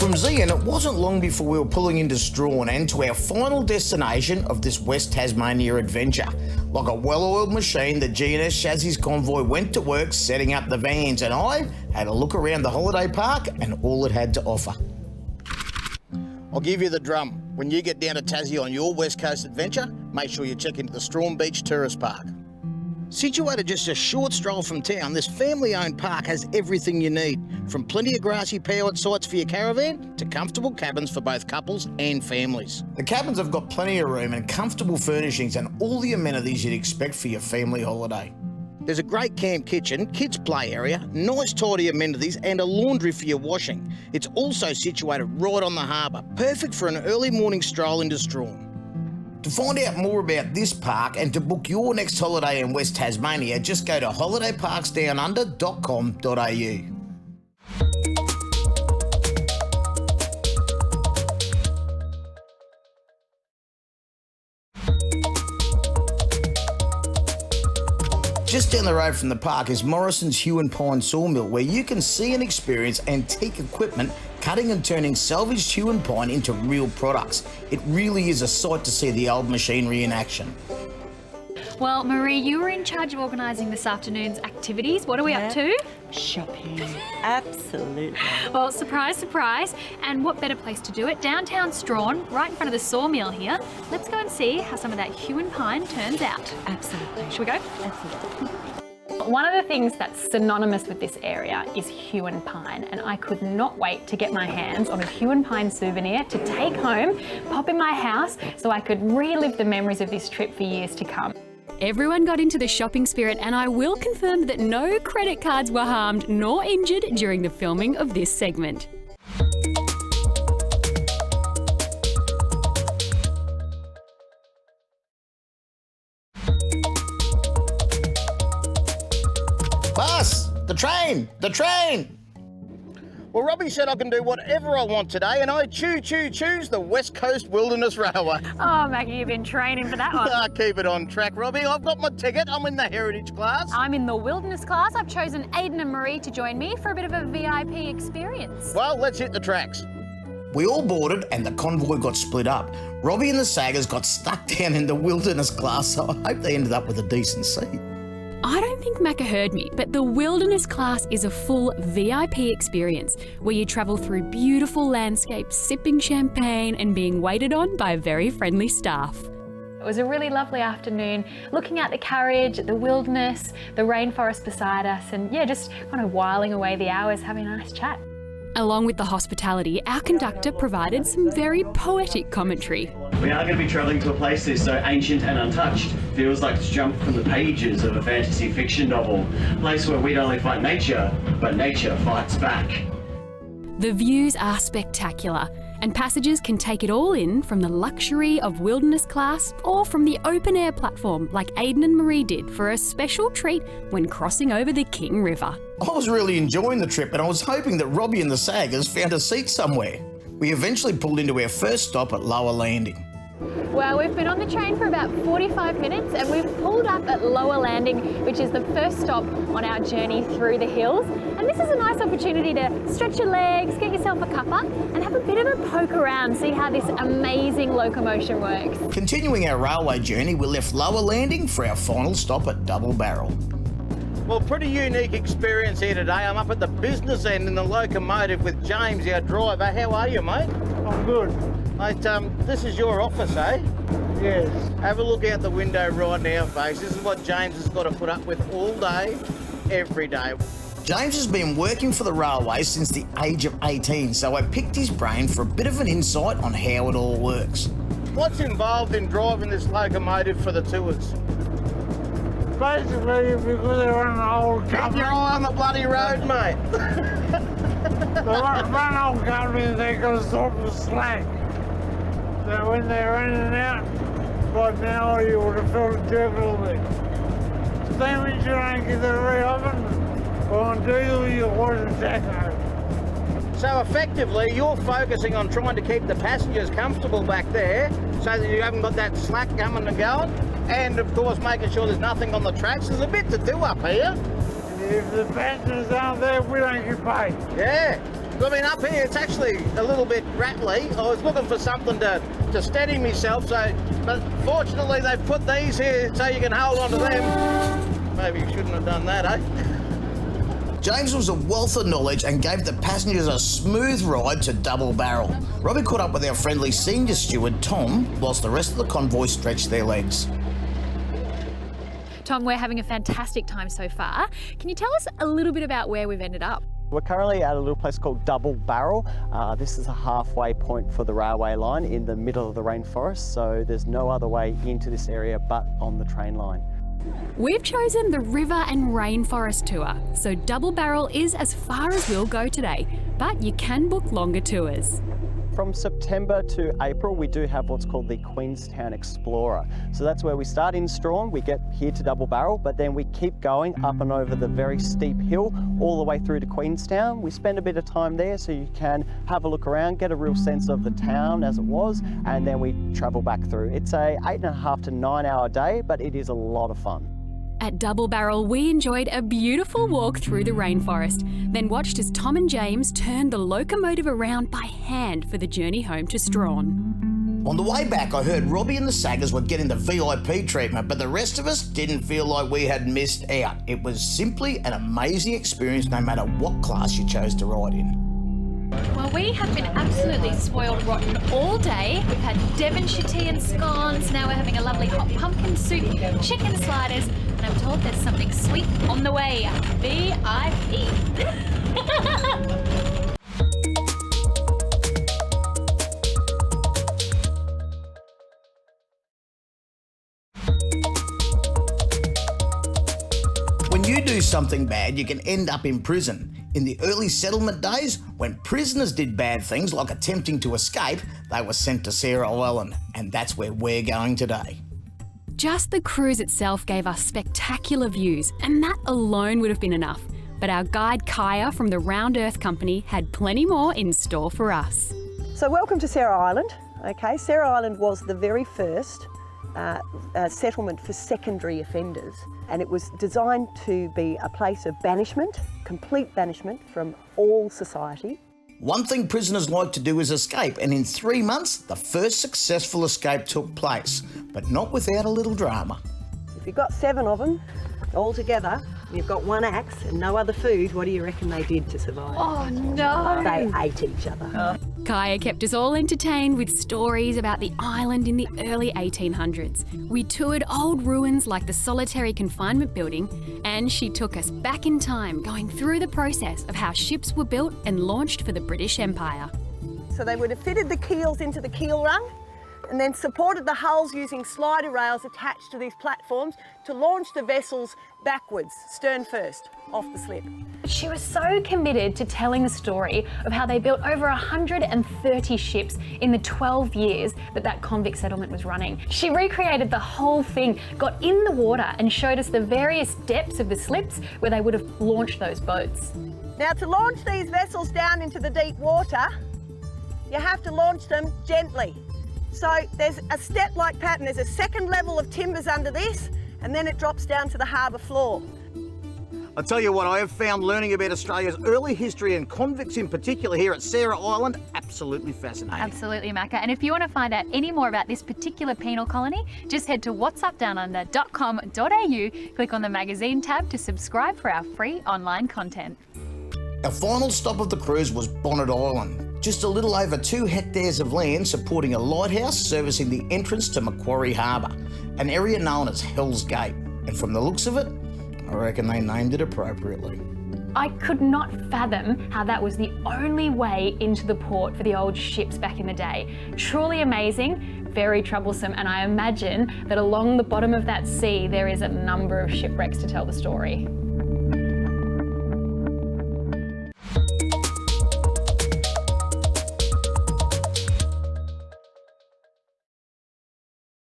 From Zian, it wasn't long before we were pulling into Strawn and to our final destination of this West Tasmania adventure. Like a well-oiled machine, the G&S Chassis convoy went to work setting up the vans, and I had a look around the holiday park and all it had to offer. I'll give you the drum. When you get down to Tassie on your West Coast adventure, make sure you check into the Strawn Beach Tourist Park. Situated just a short stroll from town, this family-owned park has everything you need, from plenty of grassy powered sites for your caravan to comfortable cabins for both couples and families. The cabins have got plenty of room and comfortable furnishings and all the amenities you'd expect for your family holiday. There's a great camp kitchen, kids' play area, nice tidy amenities and a laundry for your washing. It's also situated right on the harbour, perfect for an early morning stroll into Strawn. To find out more about this park and to book your next holiday in West Tasmania, just go to holidayparksdownunder.com.au. Just down the road from the park is Morrisons Hue and Pine Sawmill, where you can see and experience antique equipment cutting and turning salvaged hue and pine into real products. It really is a sight to see the old machinery in action. Well, Marie, you were in charge of organising this afternoon's activities. What are we up to? Shopping. Absolutely. Well, surprise, surprise. And what better place to do it? Downtown Strawn, right in front of the Sawmill here. Let's go and see how some of that hue and pine turns out. Absolutely. Should we go? Absolutely. One of the things that's synonymous with this area is hue and pine, and I could not wait to get my hands on a hue and pine souvenir to take home, pop in my house, so I could relive the memories of this trip for years to come. Everyone got into the shopping spirit, and I will confirm that no credit cards were harmed nor injured during the filming of this segment. Bus! The train! The train! Well, Robbie said I can do whatever I want today, and I choose the West Coast Wilderness Railway. Oh, Maggie, you've been training for that one. Keep it on track, Robbie. I've got my ticket. I'm in the heritage class. I'm in the wilderness class. I've chosen Aiden and Marie to join me for a bit of a VIP experience. Well, let's hit the tracks. We all boarded and the convoy got split up. Robbie and the Saggers got stuck down in the wilderness class, so I hope they ended up with a decent seat. I don't think Macca heard me, but the wilderness class is a full VIP experience where you travel through beautiful landscapes, sipping champagne and being waited on by very friendly staff. It was a really lovely afternoon, looking at the carriage, the wilderness, the rainforest beside us, and yeah, just kind of whiling away the hours, having a nice chat. Along with the hospitality, our conductor provided some very poetic commentary. We are going to be travelling to a place that's so ancient and untouched. Feels like it's jumped from the pages of a fantasy fiction novel. A place where we don't only fight nature, but nature fights back. The views are spectacular, and passengers can take it all in from the luxury of wilderness class or from the open air platform like Aiden and Marie did for a special treat when crossing over the King River. I was really enjoying the trip and I was hoping that Robbie and the Saggers found a seat somewhere. We eventually pulled into our first stop at Lower Landing. Well, we've been on the train for about 45 minutes and we've pulled up at Lower Landing, which is the first stop on our journey through the hills. And this is a nice opportunity to stretch your legs, get yourself a cuppa and have a bit of a poke around, see how this amazing locomotion works. Continuing our railway journey, we left Lower Landing for our final stop at Double Barrel. Well, pretty unique experience here today. I'm up at the business end in the locomotive with James, our driver. How are you, mate? I'm good. Mate, this is your office, eh? Yes. Have a look out the window right now, folks. This is what James has got to put up with all day, every day. James has been working for the railway since the age of 18, so I picked his brain for a bit of an insight on how it all works. What's involved in driving this locomotive for the tours? Basically, because they're on an old Keep company. your eye on the bloody road, mate. They run old companies, they've got to sort the slack. So when they're in and out, like now you would have felt it jerk a little bit. Steam engine ain't get there very often, but on diesel you wash the tacho. So effectively, you're focusing on trying to keep the passengers comfortable back there so that you haven't got that slack coming and going. And of course, making sure there's nothing on the tracks. There's a bit to do up here. If the passengers aren't there, we don't get paid. Yeah. I mean, up here it's actually a little bit rattly. I was looking for something to steady myself, but fortunately they've put these here so you can hold on to them. Maybe you shouldn't have done that, eh? James was a wealth of knowledge and gave the passengers a smooth ride to Double Barrel. Robbie caught up with our friendly senior steward, Tom, whilst the rest of the convoy stretched their legs. Tom, we're having a fantastic time so far. Can you tell us a little bit about where we've ended up? We're currently at a little place called Double Barrel. This is a halfway point for the railway line in the middle of the rainforest, so there's no other way into this area but on the train line. We've chosen the River and Rainforest tour, so Double Barrel is as far as we'll go today, but you can book longer tours. From September to April, we do have what's called the Queenstown Explorer. So that's where we start in Strawn, we get here to Double Barrel, but then we keep going up and over the very steep hill all the way through to Queenstown. We spend a bit of time there so you can have a look around, get a real sense of the town as it was, and then we travel back through. It's a 8.5 to 9 hour day, but it is a lot of fun. At Double Barrel, we enjoyed a beautiful walk through the rainforest, then watched as Tom and James turned the locomotive around by hand for the journey home to Strawn. On the way back, I heard Robbie and the Saggers were getting the VIP treatment, but the rest of us didn't feel like we had missed out. It was simply an amazing experience no matter what class you chose to ride in. Well, we have been absolutely spoiled rotten all day. We've had Devonshire tea and scones, now we're having a lovely hot pumpkin soup, chicken sliders, and I'm told there's something sweet on the way. VIP. When you do something bad, you can end up in prison. In the early settlement days, when prisoners did bad things like attempting to escape, they were sent to Sarah Island, and that's where we're going today. Just the cruise itself gave us spectacular views, and that alone would have been enough. But our guide Kaya from the Round Earth Company had plenty more in store for us. So welcome to Sarah Island. Okay, Sarah Island was the very first settlement for secondary offenders, and it was designed to be a place of banishment, complete banishment from all society. One thing prisoners like to do is escape, and in 3 months, the first successful escape took place, but not without a little drama. If you've got 7 of them all together, and you've got 1 axe and no other food, what do you reckon they did to survive? Oh no! They ate each other. Kaya kept us all entertained with stories about the island in the early 1800s. We toured old ruins like the solitary confinement building, and she took us back in time, going through the process of how ships were built and launched for the British Empire. So they would have fitted the keels into the keel rung and then supported the hulls using slider rails attached to these platforms to launch the vessels backwards, stern first, off the slip. She was so committed to telling the story of how they built over 130 ships in the 12 years that convict settlement was running. She recreated the whole thing, got in the water and showed us the various depths of the slips where they would have launched those boats. Now, to launch these vessels down into the deep water, you have to launch them gently. So there's a step-like pattern. There's a second level of timbers under this, and then it drops down to the harbour floor. I tell you what, I have found learning about Australia's early history and convicts in particular here at Sarah Island absolutely fascinating. Absolutely, Macca. And if you want to find out any more about this particular penal colony, just head to whatsupdownunder.com.au, click on the magazine tab to subscribe for our free online content. Our final stop of the cruise was Bonnet Island, just a little over 2 hectares of land supporting a lighthouse servicing the entrance to Macquarie Harbour, an area known as Hell's Gate. And from the looks of it, I reckon they named it appropriately. I could not fathom how that was the only way into the port for the old ships back in the day. Truly amazing, very troublesome, and I imagine that along the bottom of that sea there is a number of shipwrecks to tell the story.